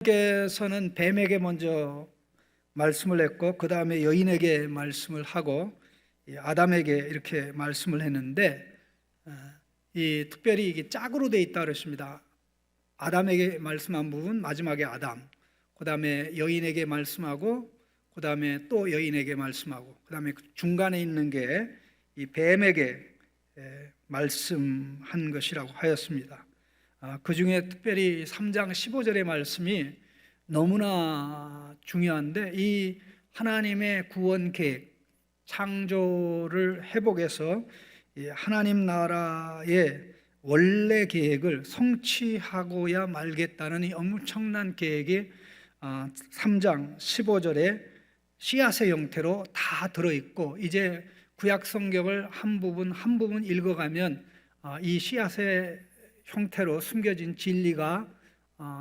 께서는 뱀에게 먼저 말씀을 했고 그 다음에 여인에게 말씀을 하고 아담에게 이렇게 말씀을 했는데 이 특별히 이게 짝으로 돼 있다 그랬습니다. 아담에게 말씀한 부분 마지막에 아담, 그 다음에 여인에게 말씀하고 그 다음에 또 여인에게 말씀하고 그 다음에 중간에 있는 게 이 뱀에게 말씀한 것이라고 하였습니다. 그 중에 특별히 3장 15절의 말씀이 너무나 중요한데, 이 하나님의 구원 계획, 창조를 회복해서 하나님 나라의 원래 계획을 성취하고야 말겠다는 이 엄청난 계획이 3장 15절에 씨앗의 형태로 다 들어있고, 이제 구약 성경을 한 부분 읽어가면 이 씨앗의 형태로 숨겨진 진리가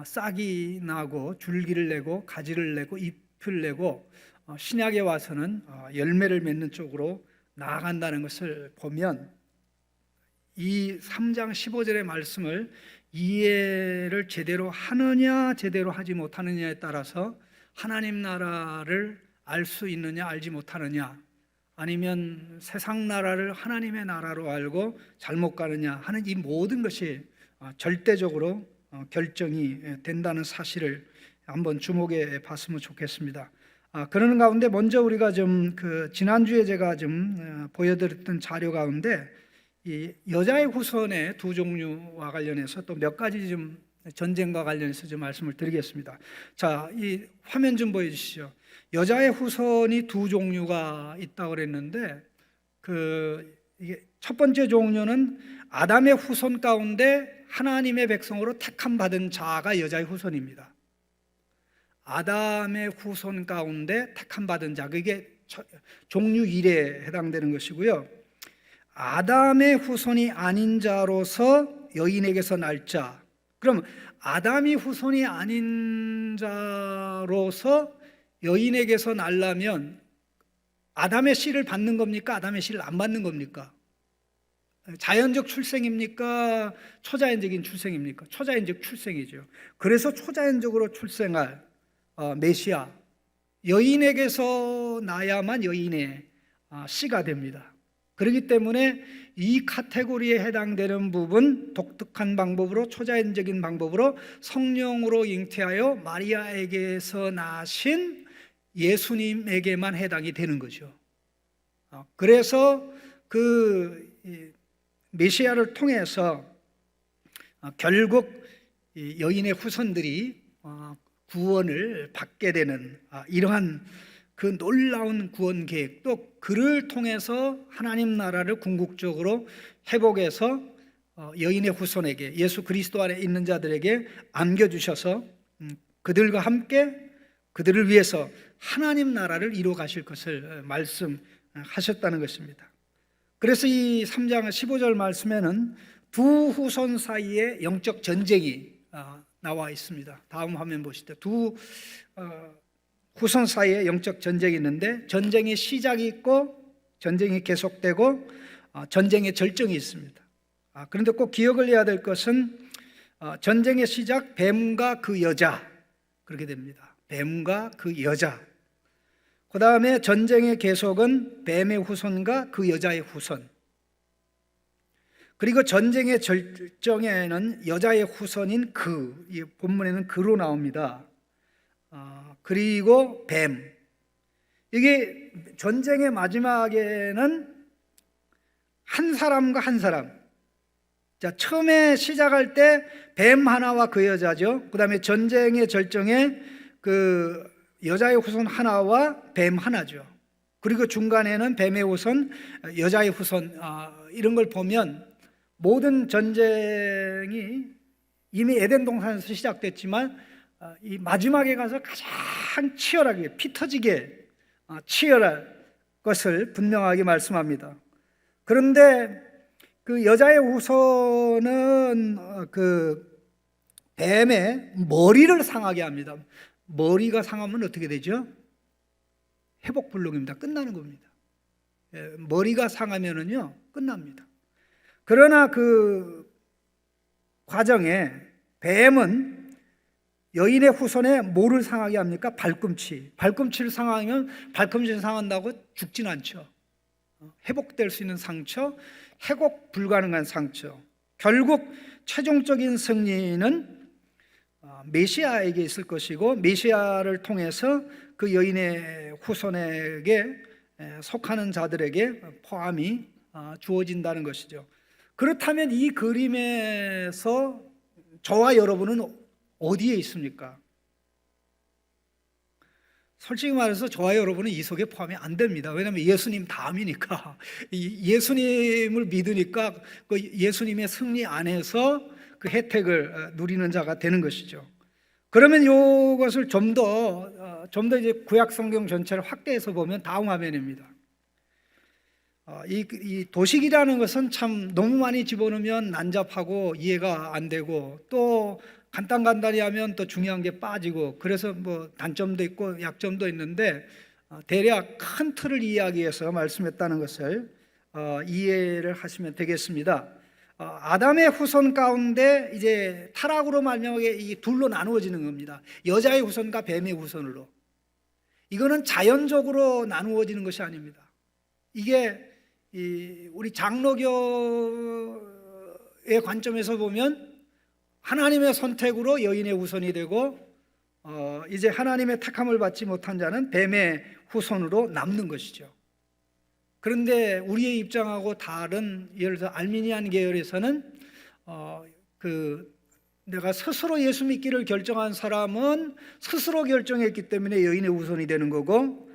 싹이 나고 줄기를 내고 가지를 내고 잎을 내고 신약에 와서는 열매를 맺는 쪽으로 나아간다는 것을 보면, 이 3장 15절의 말씀을 이해를 제대로 하느냐 제대로 하지 못하느냐에 따라서 하나님 나라를 알 수 있느냐 알지 못하느냐, 아니면 세상 나라를 하나님의 나라로 알고 잘못 가느냐 하는 이 모든 것이 절대적으로 결정이 된다는 사실을 한번 주목해 봤으면 좋겠습니다. 그러는 가운데 먼저 우리가 좀 지난주에 제가 좀 보여드렸던 자료 가운데 이 여자의 후손의 두 종류와 관련해서 또 몇 가지 좀 전쟁과 관련해서 좀 말씀을 드리겠습니다. 자, 이 화면 좀 보여주시죠. 여자의 후손이 두 종류가 있다고 그랬는데, 이게 첫 번째 종류는 아담의 후손 가운데 하나님의 백성으로 택함 받은 자가 여자의 후손입니다. 아담의 후손 가운데 택함 받은 자, 그게 종류 1에 해당되는 것이고요. 아담의 후손이 아닌 자로서 여인에게서 날 자. 그럼 아담이 후손이 아닌 자로서 여인에게서 날라면 아담의 씨를 받는 겁니까? 아담의 씨를 안 받는 겁니까? 자연적 출생입니까? 초자연적인 출생입니까? 초자연적 출생이죠. 그래서 초자연적으로 출생할 메시아, 여인에게서 나야만 여인의 씨가 됩니다. 그렇기 때문에 이 카테고리에 해당되는 부분, 독특한 방법으로, 초자연적인 방법으로 성령으로 잉태하여 마리아에게서 나신 예수님에게만 해당이 되는 거죠. 그래서 그 메시아를 통해서 결국 여인의 후손들이 구원을 받게 되는 이러한 그 놀라운 구원 계획, 또 그를 통해서 하나님 나라를 궁극적으로 회복해서 여인의 후손에게, 예수 그리스도 안에 있는 자들에게 안겨주셔서 그들과 함께 그들을 위해서 하나님 나라를 이루어 가실 것을 말씀하셨다는 것입니다. 그래서 이 3장 15절 말씀에는 두 후손 사이에 영적 전쟁이 나와 있습니다. 다음 화면 보시죠. 두 후손 사이에 영적 전쟁이 있는데, 전쟁의 시작이 있고 전쟁이 계속되고 전쟁의 절정이 있습니다. 그런데 꼭 기억을 해야 될 것은 전쟁의 시작, 뱀과 그 여자, 그렇게 됩니다. 뱀과 그 여자. 그 다음에 전쟁의 계속은 뱀의 후손과 그 여자의 후손. 그리고 전쟁의 절정에는 여자의 후손인 이 본문에는 그로 나옵니다. 그리고 뱀. 이게 전쟁의 마지막에는 한 사람과 한 사람. 자, 처음에 시작할 때 뱀 하나와 그 여자죠. 그 다음에 전쟁의 절정에 그 여자의 후손 하나와 뱀 하나죠. 그리고 중간에는 뱀의 후손, 여자의 후손, 이런 걸 보면 모든 전쟁이 이미 에덴 동산에서 시작됐지만 이 마지막에 가서 가장 치열하게, 피 터지게 치열할 것을 분명하게 말씀합니다. 그런데 그 여자의 후손은 그 뱀의 머리를 상하게 합니다. 머리가 상하면 어떻게 되죠? 회복불능입니다. 끝나는 겁니다. 머리가 상하면은요, 끝납니다. 그러나 그 과정에 뱀은 여인의 후손에 뭐를 상하게 합니까? 발꿈치. 발꿈치를 상하면 발꿈치를 상한다고 죽진 않죠. 회복될 수 있는 상처, 회복 불가능한 상처. 결국 최종적인 승리는 메시아에게 있을 것이고, 메시아를 통해서 그 여인의 후손에게 속하는 자들에게 포함이 주어진다는 것이죠. 그렇다면 이 그림에서 저와 여러분은 어디에 있습니까? 솔직히 말해서 저와 여러분은 이 속에 포함이 안 됩니다. 왜냐하면 예수님 다음이니까, 예수님을 믿으니까 그 예수님의 승리 안에서 그 혜택을 누리는 자가 되는 것이죠. 그러면 이것을 좀 더 이제 구약 성경 전체를 확대해서 보면 다음 화면입니다. 이 도식이라는 것은 참 너무 많이 집어넣으면 난잡하고 이해가 안 되고, 또 간단히 하면 또 중요한 게 빠지고, 그래서 뭐 단점도 있고 약점도 있는데 대략 큰 틀을 이해하기 위해서 말씀했다는 것을 이해를 하시면 되겠습니다. 아담의 후손 가운데 이제 타락으로 말미암아 이 둘로 나누어지는 겁니다. 여자의 후손과 뱀의 후손으로. 이거는 자연적으로 나누어지는 것이 아닙니다. 이게 우리 장로교의 관점에서 보면 하나님의 선택으로 여인의 후손이 되고, 이제 하나님의 택함을 받지 못한 자는 뱀의 후손으로 남는 것이죠. 그런데 우리의 입장하고 다른, 예를 들어 알미니안 계열에서는 내가 스스로 예수 믿기를 결정한 사람은 스스로 결정했기 때문에 여인의 후손이 되는 거고,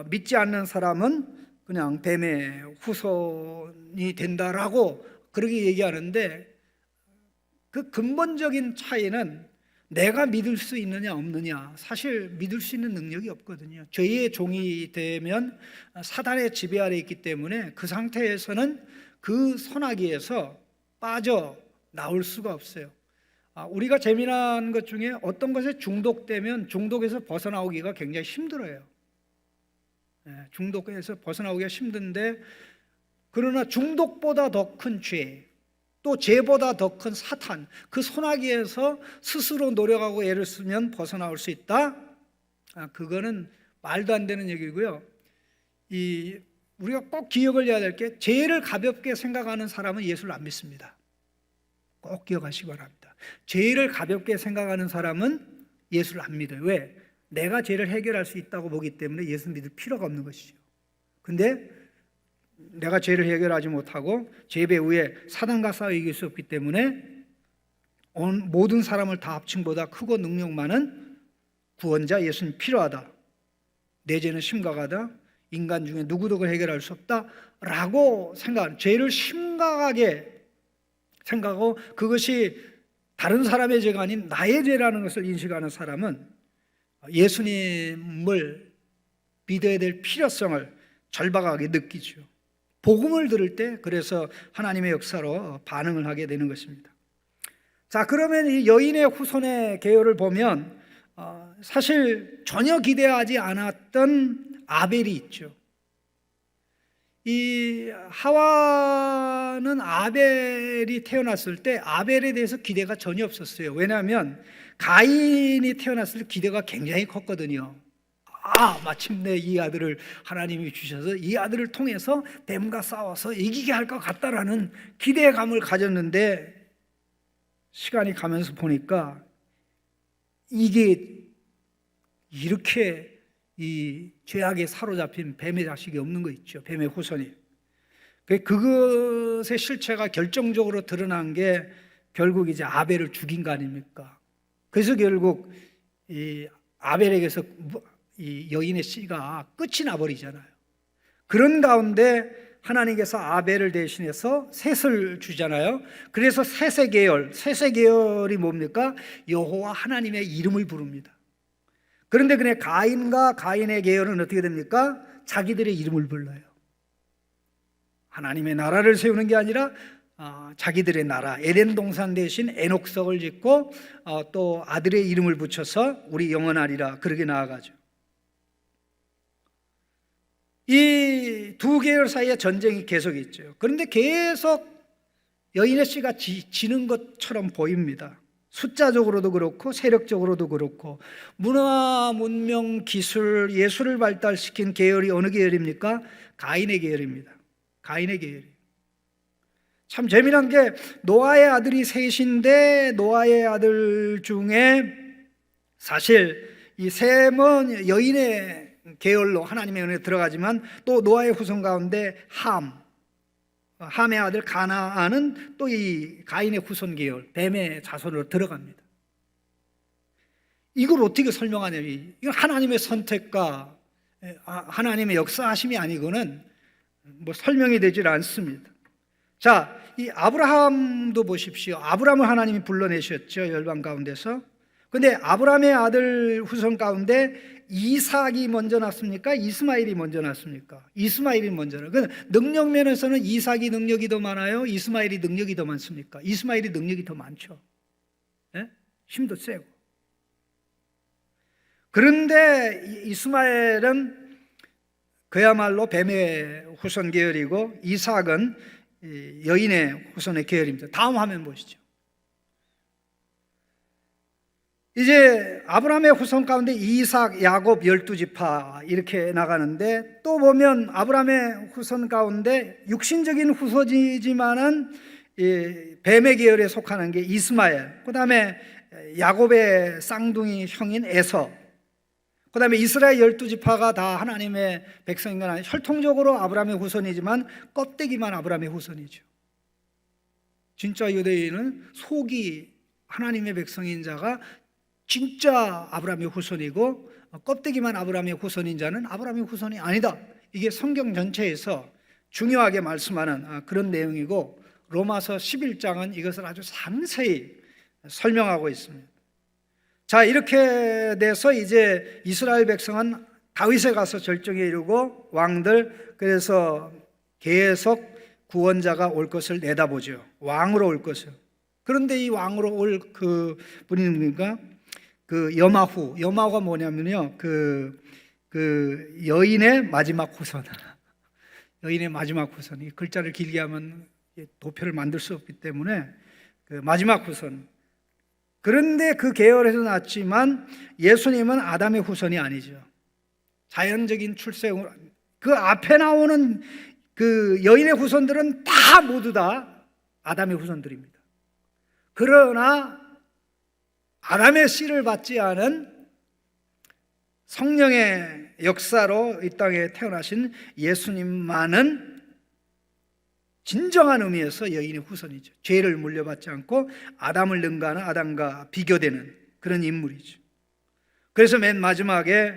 믿지 않는 사람은 그냥 뱀의 후손이 된다라고 그렇게 얘기하는데, 그 근본적인 차이는 내가 믿을 수 있느냐 없느냐, 사실 믿을 수 있는 능력이 없거든요. 죄의 종이 되면 사단의 지배 아래 있기 때문에 그 상태에서는 그 선악기에서 빠져 나올 수가 없어요. 우리가 재미난 것 중에 어떤 것에 중독되면 중독에서 벗어나오기가 굉장히 힘들어요. 중독에서 벗어나오기가 힘든데, 그러나 중독보다 더 큰 죄, 또 죄보다 더 큰 사탄, 그 소나기에서 스스로 노력하고 애를 쓰면 벗어나올 수 있다? 그거는 말도 안 되는 얘기고요. 우리가 꼭 기억을 해야 될 게, 죄를 가볍게 생각하는 사람은 예수를 안 믿습니다. 꼭 기억하시기 바랍니다. 죄를 가볍게 생각하는 사람은 예수를 안 믿어요. 왜? 내가 죄를 해결할 수 있다고 보기 때문에 예수 믿을 필요가 없는 것이죠. 근데 내가 죄를 해결하지 못하고 죄 배후에 사단과 싸워 이길 수 없기 때문에 모든 사람을 다 합친 보다 크고 능력 많은 구원자 예수님 필요하다. 내 죄는 심각하다. 인간 중에 누구도 그걸 해결할 수 없다라고 생각하는, 죄를 심각하게 생각하고 그것이 다른 사람의 죄가 아닌 나의 죄라는 것을 인식하는 사람은 예수님을 믿어야 될 필요성을 절박하게 느끼죠. 복음을 들을 때 그래서 하나님의 역사로 반응을 하게 되는 것입니다. 자, 그러면 이 여인의 후손의 계열을 보면 사실 전혀 기대하지 않았던 아벨이 있죠. 이 하와는 아벨이 태어났을 때 아벨에 대해서 기대가 전혀 없었어요. 왜냐하면 가인이 태어났을 때 기대가 굉장히 컸거든요. 마침내 이 아들을 하나님이 주셔서 이 아들을 통해서 뱀과 싸워서 이기게 할 것 같다라는 기대감을 가졌는데, 시간이 가면서 보니까 이게 이렇게 이 죄악에 사로잡힌 뱀의 자식이 없는 거 있죠. 뱀의 후손이. 그것의 실체가 결정적으로 드러난 게 결국 이제 아벨을 죽인 거 아닙니까? 그래서 결국 이 아벨에게서 이 여인의 씨가 끝이 나버리잖아요. 그런 가운데 하나님께서 아벨을 대신해서 셋을 주잖아요. 그래서 셋의 계열이 뭡니까? 여호와 하나님의 이름을 부릅니다. 그런데 그냥 가인과 가인의 계열은 어떻게 됩니까? 자기들의 이름을 불러요. 하나님의 나라를 세우는 게 아니라 자기들의 나라, 에덴 동산 대신 에녹석을 짓고 또 아들의 이름을 붙여서 우리 영원하리라 그렇게 나아가죠. 이 두 계열 사이에 전쟁이 계속 있죠. 그런데 계속 여인의 씨가 지는 것처럼 보입니다. 숫자적으로도 그렇고 세력적으로도 그렇고. 문화, 문명, 기술, 예술을 발달시킨 계열이 어느 계열입니까? 가인의 계열입니다. 가인의 계열. 참 재미난 게 노아의 아들이 셋인데 노아의 아들 중에 사실 이 셈은 여인의 계열로 하나님의 은혜에 들어가지만 또 노아의 후손 가운데 함의 아들 가나안은 또 이 가인의 후손 계열, 뱀의 자손으로 들어갑니다. 이걸 어떻게 설명하냐면 이건 하나님의 선택과 하나님의 역사하심이 아니고는 뭐 설명이 되질 않습니다. 자, 이 아브라함도 보십시오. 아브라함을 하나님이 불러내셨죠, 열방 가운데서. 근데 아브라함의 아들 후손 가운데 이삭이 먼저 났습니까? 이스마엘이 먼저 났습니까? 이스마엘이 먼저 났어요. 능력 면에서는 이삭이 능력이 더 많아요? 이스마엘이 능력이 더 많습니까? 이스마엘이 능력이 더 많죠. 네? 힘도 세고. 그런데 이스마엘은 그야말로 뱀의 후손 계열이고 이삭은 여인의 후손의 계열입니다. 다음 화면 보시죠. 이제 아브라함의 후손 가운데 이삭, 야곱 12지파 이렇게 나가는데 또 보면 아브라함의 후손 가운데 육신적인 후손이지만은 뱀의 계열에 속하는 게 이스마엘, 그 다음에 야곱의 쌍둥이 형인 에서, 그 다음에 이스라엘 12지파가 다 하나님의 백성인 건 아니에요. 혈통적으로 아브라함의 후손이지만 껍데기만 아브라함의 후손이죠. 진짜 유대인은 속이 하나님의 백성인 자가 진짜 아브라함의 후손이고 껍데기만 아브라함의 후손인 자는 아브라함의 후손이 아니다. 이게 성경 전체에서 중요하게 말씀하는 그런 내용이고 로마서 11장은 이것을 아주 상세히 설명하고 있습니다. 자, 이렇게 돼서 이제 이스라엘 백성은 다윗에 가서 절정에 이르고 왕들, 그래서 계속 구원자가 올 것을 내다보죠. 왕으로 올 것을. 그런데 이 왕으로 올 그 분이 누굽니까? 그 여마후가 뭐냐면요, 그 여인의 마지막 후손. 여인의 마지막 후손. 이 글자를 길게 하면 도표를 만들 수 없기 때문에 그 마지막 후손. 그런데 그 계열에서 났지만 예수님은 아담의 후손이 아니죠. 자연적인 출생으로. 그 앞에 나오는 그 여인의 후손들은 다 모두 다 아담의 후손들입니다. 그러나 아담의 씨를 받지 않은 성령의 역사로 이 땅에 태어나신 예수님만은 진정한 의미에서 여인의 후손이죠. 죄를 물려받지 않고 아담을 능가하는 아담과 비교되는 그런 인물이죠. 그래서 맨 마지막에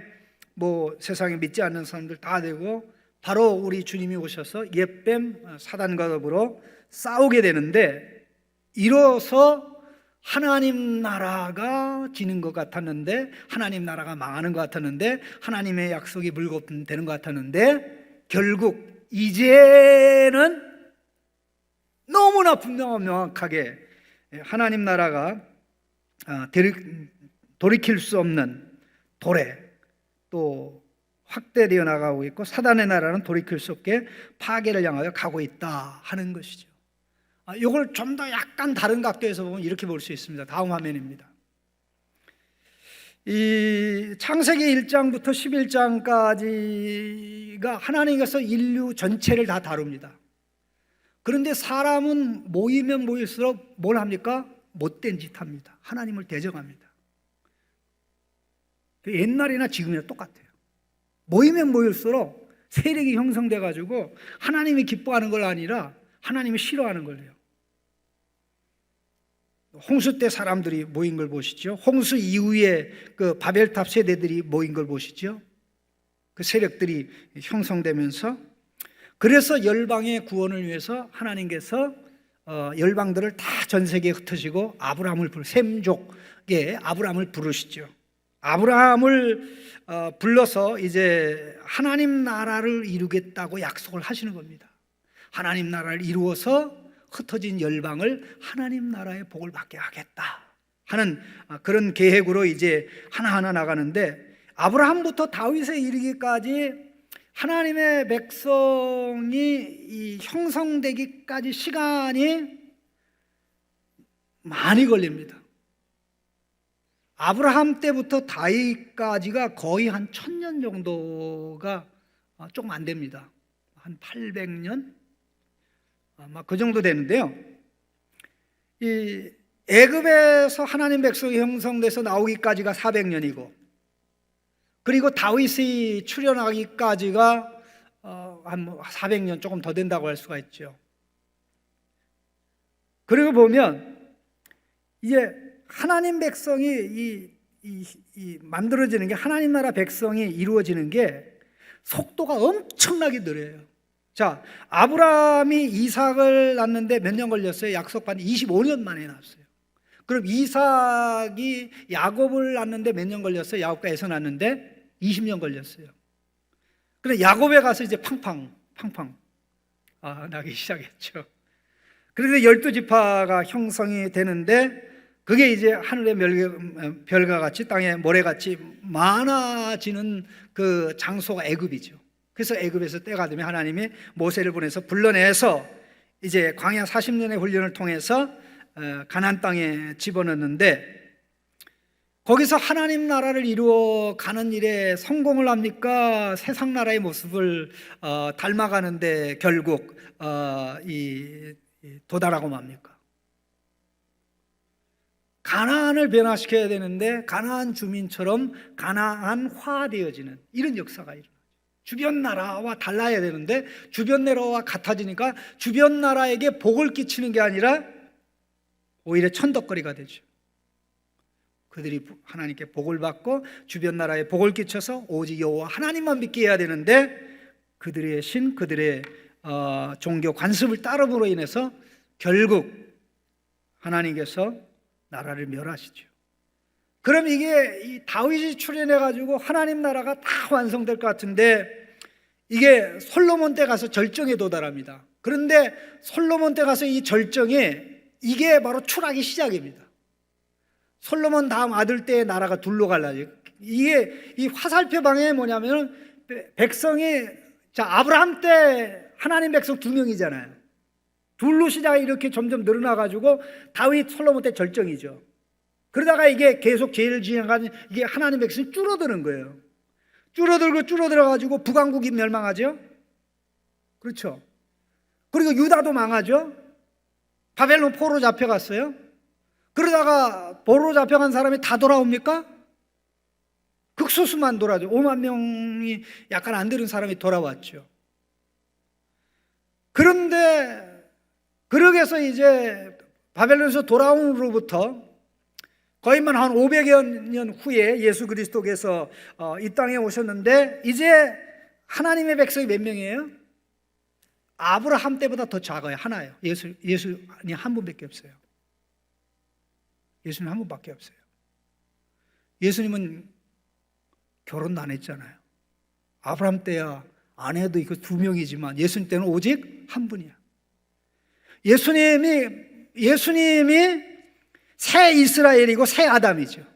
뭐 세상에 믿지 않는 사람들 다 되고 바로 우리 주님이 오셔서 옛뱀 사단과 더불어 싸우게 되는데, 이로써 하나님 나라가 지는 것 같았는데, 하나님 나라가 망하는 것 같았는데, 하나님의 약속이 물거품되는 것 같았는데, 결국 이제는 너무나 분명하고 명확하게 하나님 나라가 돌이킬 수 없는 도래, 또 확대되어 나가고 있고 사단의 나라는 돌이킬 수 없게 파괴를 향하여 가고 있다 하는 것이죠. 이걸 좀 더 약간 다른 각도에서 보면 이렇게 볼 수 있습니다. 다음 화면입니다. 이 창세기 1장부터 11장까지가 하나님께서 인류 전체를 다 다룹니다. 그런데 사람은 모이면 모일수록 뭘 합니까? 못된 짓 합니다. 하나님을 대적합니다. 옛날이나 지금이나 똑같아요. 모이면 모일수록 세력이 형성돼 가지고 하나님이 기뻐하는 걸 아니라 하나님이 싫어하는 걸 해요. 홍수 때 사람들이 모인 걸 보시죠. 홍수 이후에 그 바벨탑 세대들이 모인 걸 보시죠. 그 세력들이 형성되면서, 그래서 열방의 구원을 위해서 하나님께서 열방들을 다 전 세계에 흩으시고 셈족에 아브라함을 부르시죠. 아브라함을 불러서 이제 하나님 나라를 이루겠다고 약속을 하시는 겁니다. 하나님 나라를 이루어서 흩어진 열방을 하나님 나라의 복을 받게 하겠다 하는 그런 계획으로 이제 하나하나 나가는데, 아브라함부터 다윗에 이르기까지 하나님의 백성이 형성되기까지 시간이 많이 걸립니다. 아브라함 때부터 다윗까지가 거의 한 1000년 정도가 조금 안 됩니다. 한 800년? 아마 그 정도 되는데요. 이 애굽에서 하나님 백성이 형성돼서 나오기까지가 400년이고, 그리고 다윗이 출현하기까지가 한 400년 조금 더 된다고 할 수가 있죠. 그리고 보면 이제 하나님 백성이 만들어지는 게, 하나님 나라 백성이 이루어지는 게 속도가 엄청나게 느려요. 자, 아브라함이 이삭을 낳는데 몇 년 걸렸어요? 약속받은 25년 만에 낳았어요. 그럼 이삭이 야곱을 낳는데 몇 년 걸렸어요? 야곱과 에서 낳는데 20년 걸렸어요. 그래 야곱에 가서 이제 팡팡 나기 시작했죠. 그래서 12지파가 형성이 되는데, 그게 이제 하늘의 별과 같이 땅의 모래같이 많아지는 그 장소가 애굽이죠. 그래서 애굽에서 때가 되면 하나님이 모세를 보내서 불러내서 이제 광야 40년의 훈련을 통해서 가나안 땅에 집어넣는데, 거기서 하나님 나라를 이루어 가는 일에 성공을 합니까? 세상 나라의 모습을 닮아가는데 결국 도달하고 맙니까? 가나안을 변화시켜야 되는데 가나안 주민처럼 가나안화되어지는 이런 역사가 일어나죠. 주변 나라와 달라야 되는데 주변 나라와 같아지니까 주변 나라에게 복을 끼치는 게 아니라 오히려 천덕거리가 되죠. 그들이 하나님께 복을 받고 주변 나라에 복을 끼쳐서 오직 여호와 하나님만 믿게 해야 되는데, 그들의 신, 그들의 종교 관습을 따름으로 인해서 결국 하나님께서 나라를 멸하시죠. 그럼 이게 이 다윗이 출현해 가지고 하나님 나라가 다 완성될 것 같은데, 이게 솔로몬 때 가서 절정에 도달합니다. 그런데 솔로몬 때 가서 이 절정에 이게 바로 추락의 시작입니다. 솔로몬 다음 아들 때의 나라가 둘로 갈라져요. 이게 이 화살표 방향이 뭐냐면, 백성이 아브라함 때 하나님 백성 2명이잖아요. 둘로 시작이 이렇게 점점 늘어나가지고 다윗 솔로몬 때 절정이죠. 그러다가 이게 계속 제일 지나가는 이게 하나님 백성이 줄어드는 거예요. 줄어들어가지고 북왕국이 멸망하죠. 그렇죠. 그리고 유다도 망하죠. 바벨론 포로 잡혀갔어요. 그러다가 포로 잡혀간 사람이 다 돌아옵니까? 극소수만 돌아오죠. 5만 명이 약간 안 되는 사람이 돌아왔죠. 그런데 그러게 해서 이제 바벨론에서 돌아온 후로부터 거의만 한 500여 년 후에 예수 그리스도께서 이 땅에 오셨는데, 이제 하나님의 백성이 몇 명이에요? 아브라함 때보다 더 작아요. 하나예요. 예수님 한 분밖에 없어요. 예수님 한 분밖에 없어요. 예수님은 결혼도 안 했잖아요. 아브라함 때야 아내도 있고 2명이지만 예수님 때는 오직 한 분이야. 예수님이 새 이스라엘이고 새 아담이죠.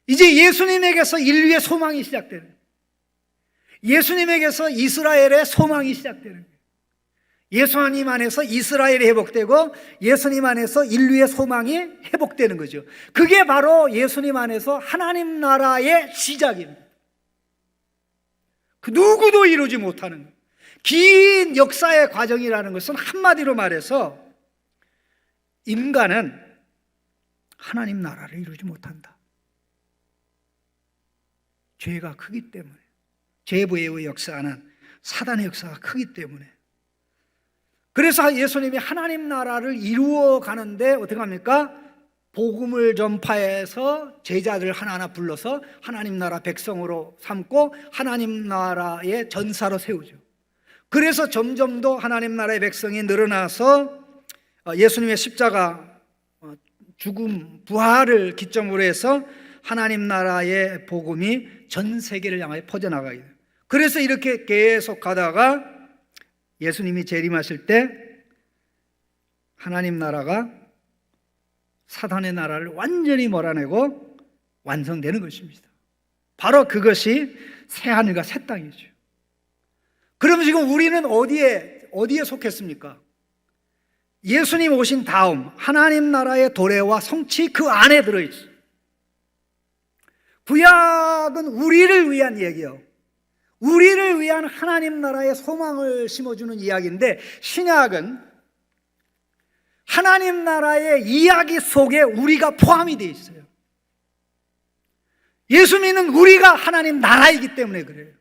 이제 예수님에게서 인류의 소망이 시작되는 거예요. 예수님에게서 이스라엘의 소망이 시작되는 거예요. 예수님 안에서 이스라엘이 회복되고 예수님 안에서 인류의 소망이 회복되는 거죠. 그게 바로 예수님 안에서 하나님 나라의 시작입니다. 그 누구도 이루지 못하는 거예요. 긴 역사의 과정이라는 것은 한마디로 말해서 인간은 하나님 나라를 이루지 못한다. 죄가 크기 때문에, 죄의 역사는 사단의 역사가 크기 때문에. 그래서 예수님이 하나님 나라를 이루어 가는데 어떻게 합니까? 복음을 전파해서 제자들 하나하나 불러서 하나님 나라 백성으로 삼고 하나님 나라의 전사로 세우죠. 그래서 점점 더 하나님 나라의 백성이 늘어나서 예수님의 십자가, 죽음, 부활을 기점으로 해서 하나님 나라의 복음이 전 세계를 향하여 퍼져나가게 돼요. 그래서 이렇게 계속 가다가 예수님이 재림하실 때 하나님 나라가 사단의 나라를 완전히 몰아내고 완성되는 것입니다. 바로 그것이 새하늘과 새 땅이죠. 그럼 지금 우리는 어디에 속했습니까? 예수님 오신 다음 하나님 나라의 도래와 성취 그 안에 들어있어요. 구약은 우리를 위한 얘기요, 우리를 위한 하나님 나라의 소망을 심어주는 이야기인데, 신약은 하나님 나라의 이야기 속에 우리가 포함이 되어 있어요. 예수 믿는 우리가 하나님 나라이기 때문에 그래요.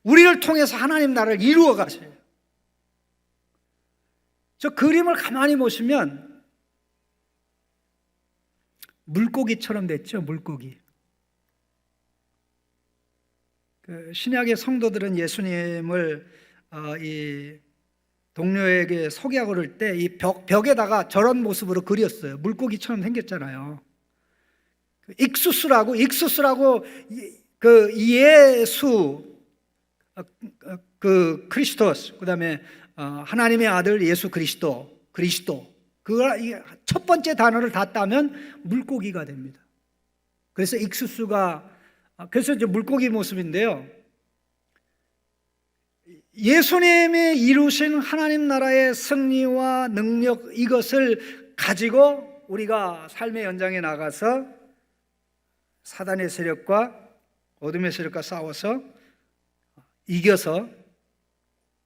우리를 통해서 하나님 나라를 이루어 가셔요. 저 그림을 가만히 보시면 물고기처럼 됐죠, 물고기. 신약의 성도들은 예수님을 이 동료에게 소개하고 그럴 때 이 벽에다가 저런 모습으로 그렸어요. 물고기처럼 생겼잖아요. 익수스라고 그 예수, 그 크리스토스, 그다음에 하나님의 아들 예수 그리스도, 그걸 첫 번째 단어를 다 따면 물고기가 됩니다. 그래서 익수스가, 그래서 이제 물고기 모습인데요. 예수님이 이루신 하나님 나라의 승리와 능력, 이것을 가지고 우리가 삶의 연장에 나가서 사단의 세력과 어둠의 세력과 싸워서 이겨서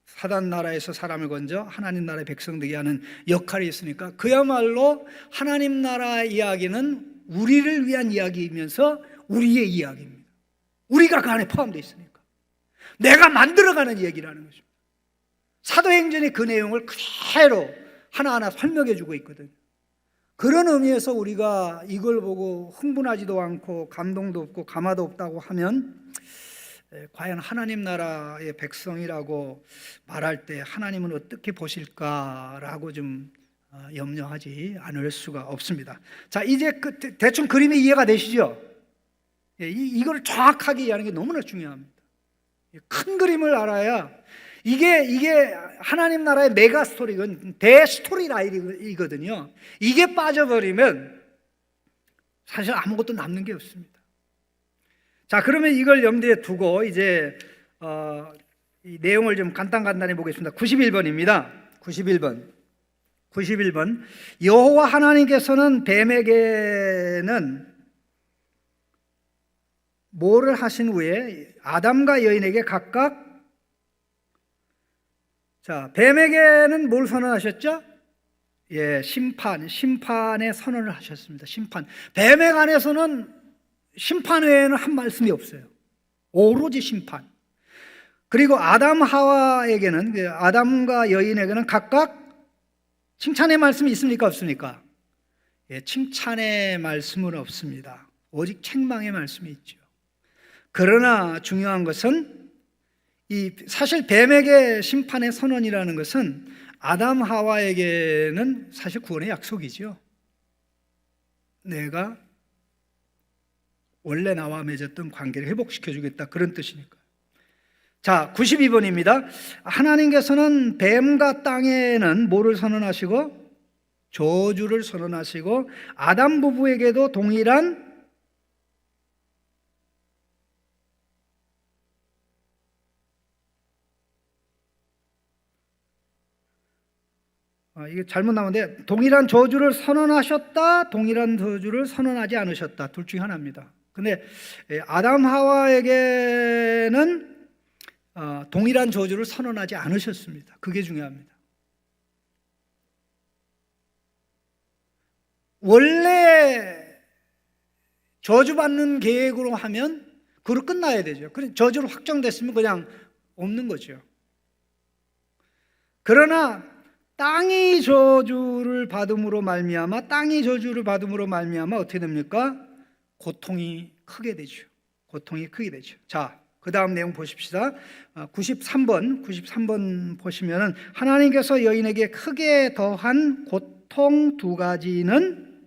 사단 나라에서 사람을 건져 하나님 나라의 백성 되게 하는 역할이 있으니까, 그야말로 하나님 나라 이야기는 우리를 위한 이야기이면서 우리의 이야기입니다. 우리가 그 안에 포함되어 있으니까 내가 만들어가는 얘기라는 것입니다. 사도행전이 그 내용을 그대로 하나하나 설명해 주고 있거든요. 그런 의미에서 우리가 이걸 보고 흥분하지도 않고 감동도 없고 감화도 없다고 하면, 과연 하나님 나라의 백성이라고 말할 때 하나님은 어떻게 보실까라고 좀 염려하지 않을 수가 없습니다. 자, 이제 대충 그림이 이해가 되시죠? 이걸 정확하게 이해하는 게 너무나 중요합니다. 큰 그림을 알아야 이게 하나님 나라의 메가 스토리건 대스토리 라인이거든요. 이게 빠져버리면 사실 아무것도 남는 게 없습니다. 자, 그러면 이걸 염두에 두고 이제 이 내용을 좀 간단히 보겠습니다. 91번입니다. 91번. 여호와 하나님께서는 뱀에게는 뭐를 하신 후에 아담과 여인에게 각각, 자, 뱀에게는 뭘 선언하셨죠? 심판의 선언을 하셨습니다. 심판. 뱀에 관해서는 심판 외에는 한 말씀이 없어요. 오로지 심판. 그리고 아담 하와에게는, 아담과 여인에게는 각각 칭찬의 말씀이 있습니까, 없습니까? 칭찬의 말씀은 없습니다. 오직 책망의 말씀이 있죠. 그러나 중요한 것은 사실 뱀에게 심판의 선언이라는 것은 아담 하와에게는 사실 구원의 약속이죠. 내가 원래 나와 맺었던 관계를 회복시켜 주겠다, 그런 뜻이니까. 자, 92번입니다. 하나님께서는 뱀과 땅에는 뭐를 선언하시고? 저주를 선언하시고, 아담 부부에게도 동일한 이게 잘못 나오는데, 동일한 저주를 선언하셨다, 동일한 저주를 선언하지 않으셨다, 둘 중에 하나입니다. 근데 아담 하와에게는 동일한 저주를 선언하지 않으셨습니다. 그게 중요합니다. 원래 저주받는 계획으로 하면 그로 끝나야 되죠. 저주로 확정됐으면 그냥 없는 거죠. 그러나 땅이 저주를 받음으로 말미암아 어떻게 됩니까? 고통이 크게 되죠. 자, 그 다음 내용 보십시다. 93번 보시면은, 하나님께서 여인에게 크게 더한 고통 두 가지는,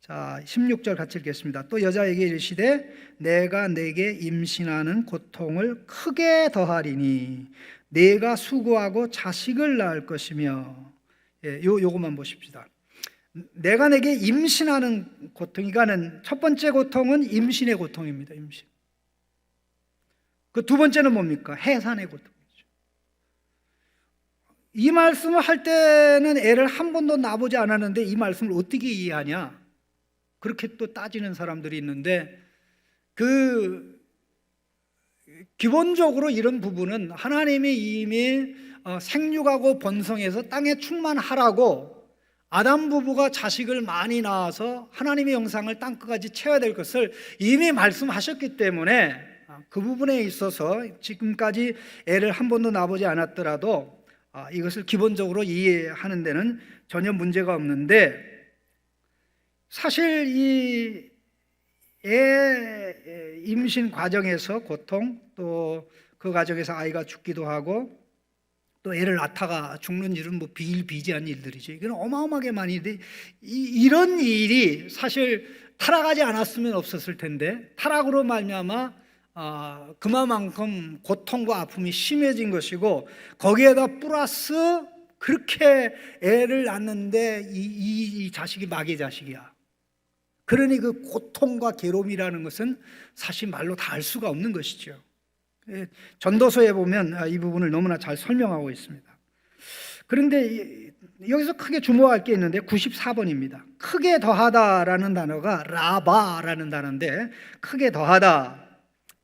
자, 16절 같이 읽겠습니다. 또 여자에게 이르시되 내가 내게 임신하는 고통을 크게 더하리니 내가 수고하고 자식을 낳을 것이며, 요것만 보십시다. 내가 내게 임신하는 고통, 이거는 첫 번째 고통은 임신의 고통입니다. 임신. 그 두 번째는 뭡니까? 해산의 고통이죠. 이 말씀을 할 때는 애를 한 번도 낳아보지 않았는데 이 말씀을 어떻게 이해하냐? 그렇게 또 따지는 사람들이 있는데, 기본적으로 이런 부분은 하나님이 이미 생육하고 번성해서 땅에 충만하라고 아담 부부가 자식을 많이 낳아서 하나님의 영상을 땅끝까지 채워야 될 것을 이미 말씀하셨기 때문에 그 부분에 있어서 지금까지 애를 한 번도 낳아보지 않았더라도 이것을 기본적으로 이해하는 데는 전혀 문제가 없는데, 사실 이 애 임신 과정에서 고통, 또 그 과정에서 아이가 죽기도 하고 또 애를 낳다가 죽는 일은 뭐 비일비재한 일들이죠. 이건 어마어마하게 많이 돼. 이런 일이 사실 타락하지 않았으면 없었을 텐데, 타락으로 말미암아 그만큼 고통과 아픔이 심해진 것이고, 거기에다 플러스 그렇게 애를 낳는데 이 자식이 마귀의 자식이야. 그러니 그 고통과 괴로움이라는 것은 사실 말로 다 알 수가 없는 것이죠. 전도서에 보면 이 부분을 너무나 잘 설명하고 있습니다. 그런데 여기서 크게 주목할 게 있는데 94번입니다. 크게 더하다라는 단어가 라바라는 단어인데, 크게 더하다,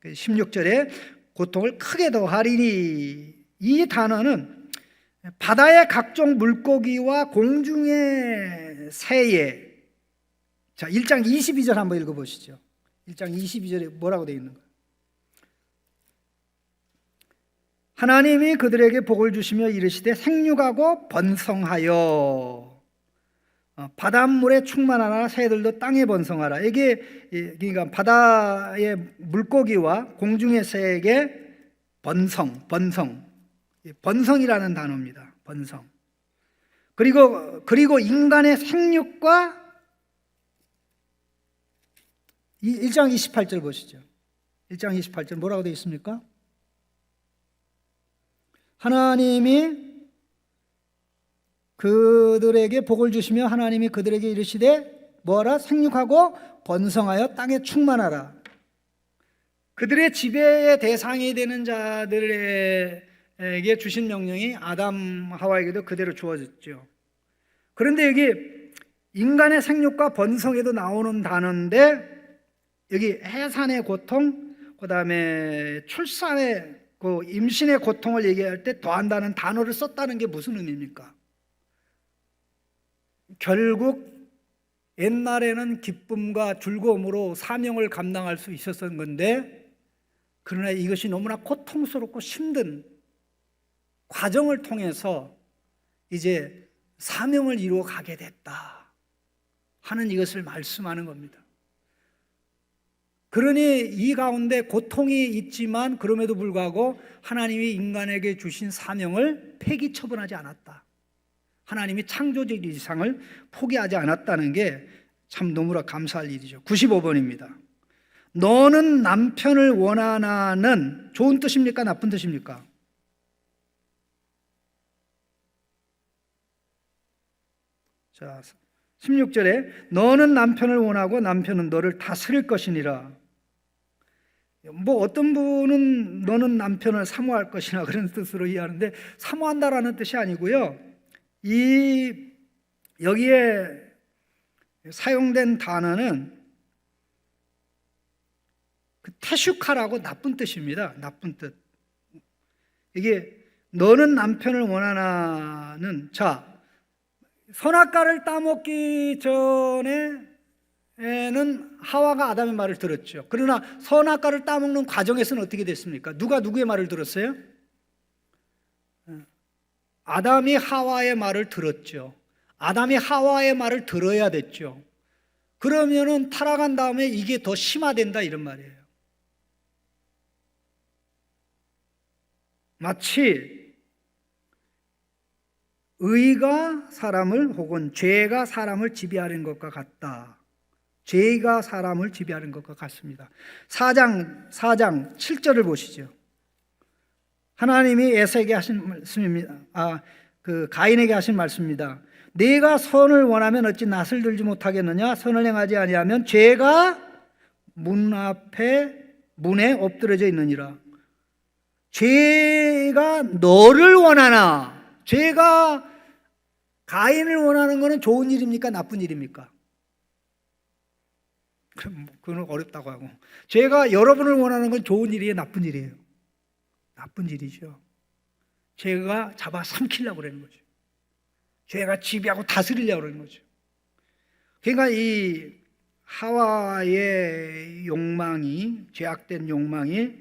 16절에 고통을 크게 더하리니, 이 단어는 바다의 각종 물고기와 공중의 새에, 자, 1장 22절 한번 읽어보시죠. 1장 22절에 뭐라고 되어 있는 거예요? 하나님이 그들에게 복을 주시며 이르시되 생육하고 번성하여 바닷물에 충만하라, 새들도 땅에 번성하라. 이게 그러니까 바다의 물고기와 공중의 새에게 번성이라는 단어입니다. 번성. 그리고 인간의 생육과 1장 28절 보시죠. 1장 28절 뭐라고 되어 있습니까? 하나님이 그들에게 복을 주시며 하나님이 그들에게 이르시되 뭐하라? 생육하고 번성하여 땅에 충만하라. 그들의 지배의 대상이 되는 자들에게 주신 명령이 아담 하와에게도 그대로 주어졌죠. 그런데 여기 인간의 생육과 번성에도 나오는 단어인데, 여기 해산의 고통, 그 다음에 출산의 임신의 고통을 얘기할 때 더한다는 단어를 썼다는 게 무슨 의미입니까? 결국 옛날에는 기쁨과 즐거움으로 사명을 감당할 수 있었던 건데, 그러나 이것이 너무나 고통스럽고 힘든 과정을 통해서 이제 사명을 이루어 가게 됐다 하는 이것을 말씀하는 겁니다. 그러니 이 가운데 고통이 있지만 그럼에도 불구하고 하나님이 인간에게 주신 사명을 폐기 처분하지 않았다. 하나님이 창조적 이상을 포기하지 않았다는 게 참 너무나 감사할 일이죠. 95번입니다. 너는 남편을 원하나는 좋은 뜻입니까? 나쁜 뜻입니까? 자, 16절에 너는 남편을 원하고 남편은 너를 다스릴 것이니라. 뭐 어떤 분은 너는 남편을 사모할 것이나 그런 뜻으로 이해하는데, 사모한다라는 뜻이 아니고요, 여기에 사용된 단어는 태슈카라고 나쁜 뜻입니다. 나쁜 뜻. 이게 너는 남편을 원하나는, 자, 선악과를 따먹기 전에는 하와가 아담의 말을 들었죠. 그러나 선악과를 따먹는 과정에서는 어떻게 됐습니까? 누가 누구의 말을 들었어요? 아담이 하와의 말을 들었죠. 아담이 하와의 말을 들어야 됐죠. 그러면은 타락한 다음에 이게 더 심화된다 이런 말이에요. 마치 의가 사람을 혹은 죄가 사람을 지배하는 것과 같다. 죄가 사람을 지배하는 것과 같습니다. 4장 7절을 보시죠. 하나님이 에서에게 하신 말씀입니다. 가인에게 하신 말씀입니다. 네가 선을 원하면 어찌 낫을 들지 못하겠느냐? 선을 행하지 아니하면 죄가 문에 엎드러져 있느니라. 죄가 너를 원하나? 죄가 가인을 원하는 것은 좋은 일입니까? 나쁜 일입니까? 그건 어렵다고 하고, 죄가 여러분을 원하는 건 좋은 일이에요, 나쁜 일이에요? 나쁜 일이죠. 죄가 잡아 삼키려고 그러는 거죠. 죄가 지배하고 다스리려고 그러는 거죠. 그러니까 이 하와의 욕망이, 죄악된 욕망이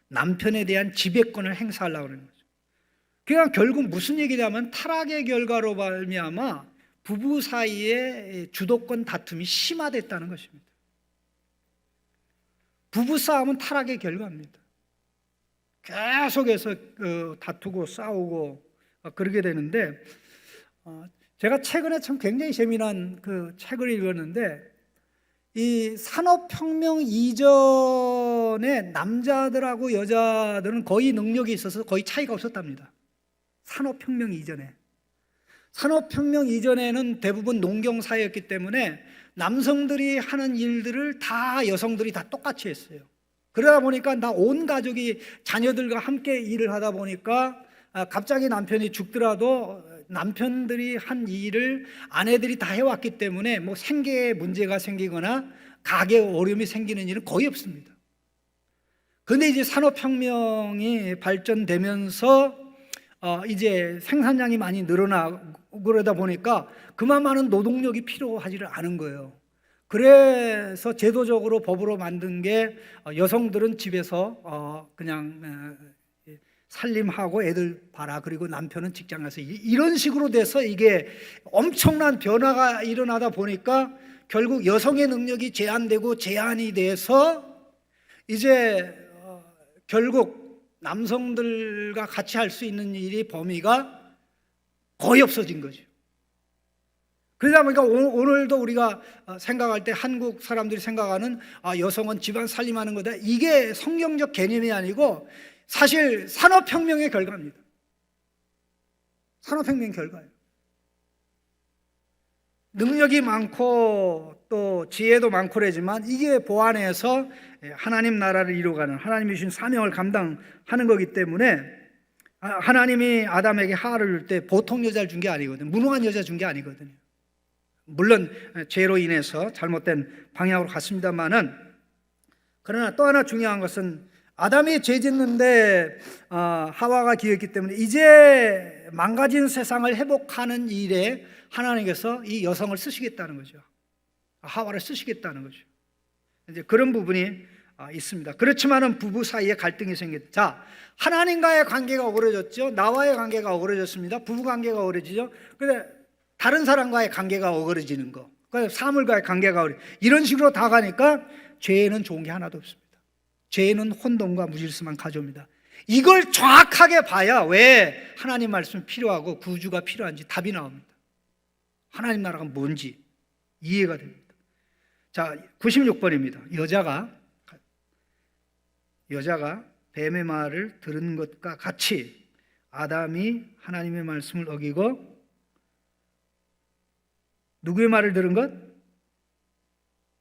남편에 대한 지배권을 행사하려고 그러는 거죠. 그러니까 결국 무슨 얘기냐면 타락의 결과로 말미암아 부부 사이에 주도권 다툼이 심화됐다는 것입니다. 부부싸움은 타락의 결과입니다. 계속해서 다투고 싸우고 그러게 되는데, 제가 최근에 참 굉장히 재미난 그 책을 읽었는데, 이 산업혁명 이전에 남자들하고 여자들은 거의 능력이 있어서 거의 차이가 없었답니다. 산업혁명 이전에. 산업혁명 이전에는 대부분 농경사회였기 때문에 남성들이 하는 일들을 다 여성들이 다 똑같이 했어요. 그러다 보니까 온 가족이 자녀들과 함께 일을 하다 보니까 갑자기 남편이 죽더라도 남편들이 한 일을 아내들이 다 해왔기 때문에 뭐 생계에 문제가 생기거나 가게에 어려움이 생기는 일은 거의 없습니다. 그런데 이제 산업혁명이 발전되면서 이제 생산량이 많이 늘어나고 그러다 보니까 그만 많은 노동력이 필요하지를 않은 거예요. 그래서 제도적으로 법으로 만든 게 여성들은 집에서 그냥 살림하고 애들 봐라, 그리고 남편은 직장 가서 이런 식으로 돼서 이게 엄청난 변화가 일어나다 보니까 결국 여성의 능력이 제한되고 제한이 돼서 이제 결국 남성들과 같이 할 수 있는 일이 범위가 거의 없어진 거죠. 그러다 보니까 오늘도 우리가 생각할 때 한국 사람들이 생각하는 여성은 집안 살림하는 거다, 이게 성경적 개념이 아니고 사실 산업혁명의 결과입니다. 산업혁명 결과예요. 능력이 많고 또 지혜도 많고 그러지만 이게 보완해서 하나님 나라를 이루어가는, 하나님이 주신 사명을 감당하는 거기 때문에 하나님이 아담에게 하와를 줄 때 보통 여자를 준 게 아니거든요. 무능한 여자 준 게 아니거든요. 물론 죄로 인해서 잘못된 방향으로 갔습니다만은, 그러나 또 하나 중요한 것은 아담이 죄 짓는데 하와가 기였기 때문에 이제 망가진 세상을 회복하는 일에 하나님께서 이 여성을 쓰시겠다는 거죠. 하와를 쓰시겠다는 거죠. 이제 그런 부분이 있습니다. 그렇지만은 부부 사이에 갈등이 생겼죠. 자, 하나님과의 관계가 어그러졌죠. 나와의 관계가 어그러졌습니다. 부부 관계가 어그러지죠. 근데 다른 사람과의 관계가 어그러지는 거, 사물과의 관계가 이런 식으로 다 가니까 죄는 좋은 게 하나도 없습니다. 죄는 혼돈과 무질서만 가져옵니다. 이걸 정확하게 봐야 왜 하나님 말씀 필요하고 구주가 필요한지 답이 나옵니다. 하나님 나라가 뭔지 이해가 됩니다. 자, 96번입니다. 여자가 뱀의 말을 들은 것과 같이 아담이 하나님의 말씀을 어기고, 누구의 말을 들은 것?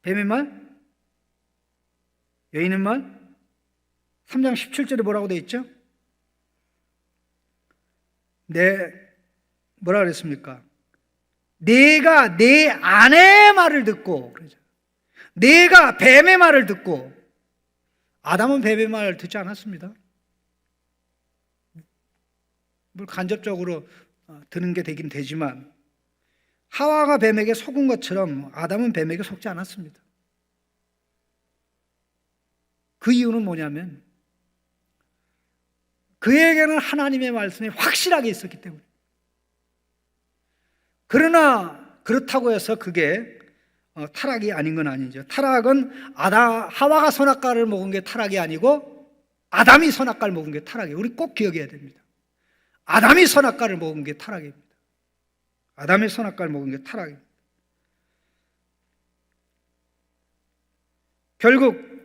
뱀의 말? 여인의 말? 3장 17절에 뭐라고 되어 있죠? 뭐라 그랬습니까? 내가 내 아내의 말을 듣고, 내가 뱀의 말을 듣고. 아담은 뱀의 말을 듣지 않았습니다. 뭘 간접적으로 듣는 게 되긴 되지만 하와가 뱀에게 속은 것처럼 아담은 뱀에게 속지 않았습니다. 그 이유는 뭐냐면 그에게는 하나님의 말씀이 확실하게 있었기 때문에. 그러나 그렇다고 해서 그게 타락이 아닌 건 아니죠. 타락은 하와가 선악과를 먹은 게 타락이 아니고 아담이 선악과를 먹은 게 타락이에요. 우리 꼭 기억해야 됩니다. 아담이 선악과를 먹은 게 타락입니다. 아담이 선악과를 먹은 게 타락입니다. 결국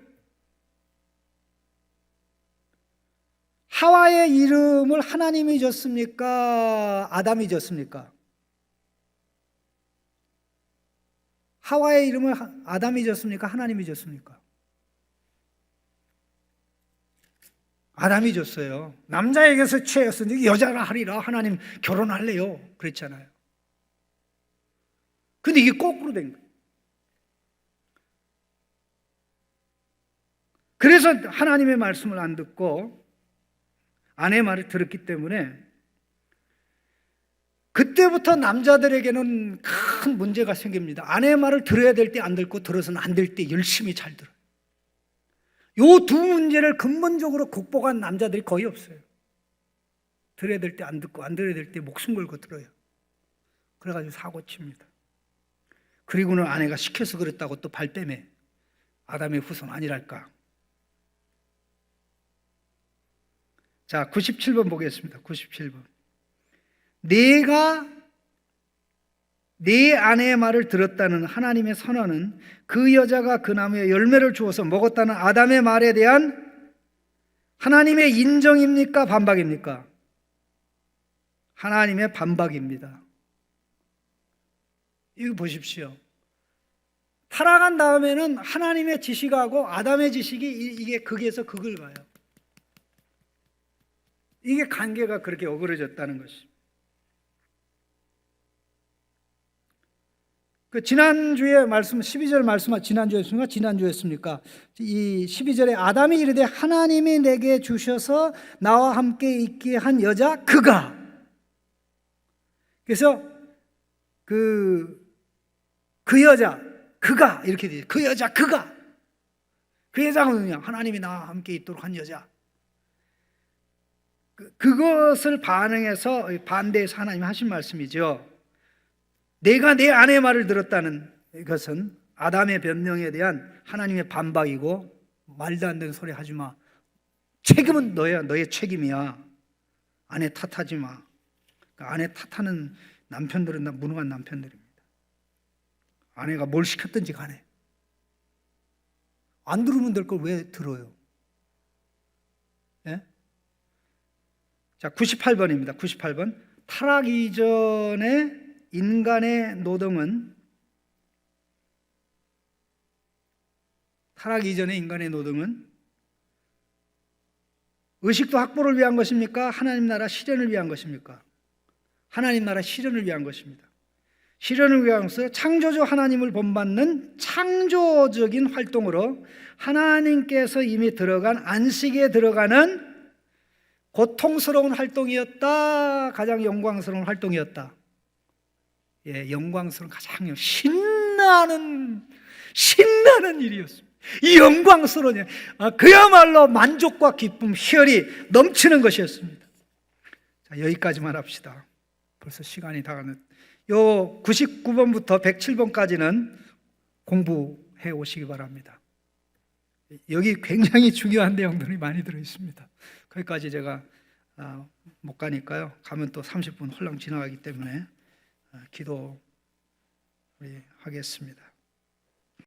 하와의 이름을 하나님이 줬습니까? 아담이 줬습니까? 하와의 이름을 아담이 줬습니까? 하나님이 줬습니까? 아담이 줬어요. 남자에게서 취했으니 여자라 하리라, 하나님 결혼할래요 그랬잖아요. 근데 이게 거꾸로 된 거예요. 그래서 하나님의 말씀을 안 듣고 아내의 말을 들었기 때문에 그때부터 남자들에게는 큰 문제가 생깁니다. 아내의 말을 들어야 될 때 안 듣고 들어서는 안 될 때 열심히 잘 들어요. 이 두 문제를 근본적으로 극복한 남자들이 거의 없어요. 들어야 될 때 안 듣고 안 들어야 될 때 목숨 걸고 들어요. 그래가지고 사고 칩니다. 그리고는 아내가 시켜서 그랬다고 또 발뺌해. 아담의 후손 아니랄까. 자, 97번 보겠습니다. 97번. 내가 내 아내의 말을 들었다는 하나님의 선언은 그 여자가 그 나무에 열매를 주어서 먹었다는 아담의 말에 대한 하나님의 인정입니까? 반박입니까? 하나님의 반박입니다. 이거 보십시오. 타락한 다음에는 하나님의 지식하고 아담의 지식이 이게 극에서 극을 가요. 이게 관계가 그렇게 어그러졌다는 것입니다. 그 지난주에 말씀 12절 말씀 지난주였습니까? 지난주였습니까? 이 12절에 아담이 이르되 하나님이 내게 주셔서 나와 함께 있게 한 여자 그가. 그래서 그 여자 그가 이렇게 되죠. 그 여자 그가. 그 여자가 누구냐? 하나님이 나와 함께 있도록 한 여자. 그것을 반응해서 반대해서 하나님이 하신 말씀이죠. 내가 내 아내의 말을 들었다는 것은 아담의 변명에 대한 하나님의 반박이고, 말도 안 되는 소리 하지 마. 책임은 너야. 너의 책임이야. 아내 탓하지 마. 그러니까 아내 탓하는 남편들은 다 무능한 남편들입니다. 아내가 뭘 시켰든지 간에 안 들으면 될 걸 왜 들어요? 예? 자, 98번입니다. 98번. 타락 이전에 인간의 노동은 의식도 확보를 위한 것입니까? 하나님 나라 실현을 위한 것입니까? 하나님 나라 실현을 위한 것입니다. 실현을 위해서 창조주 하나님을 본받는 창조적인 활동으로 하나님께서 이미 들어간 안식에 들어가는 고통스러운 활동이었다. 가장 영광스러운 활동이었다. 예, 영광스러운 가장 신나는 일이었습니다. 이 영광스러운 일, 그야말로 만족과 기쁨, 희열이 넘치는 것이었습니다. 자, 여기까지만 합시다. 벌써 시간이 다 가는. 요 99번부터 107번까지는 공부해 오시기 바랍니다. 여기 굉장히 중요한 내용들이 많이 들어 있습니다. 거기까지 제가 못 가니까요. 가면 또 30분 홀랑 지나가기 때문에 기도 하겠습니다.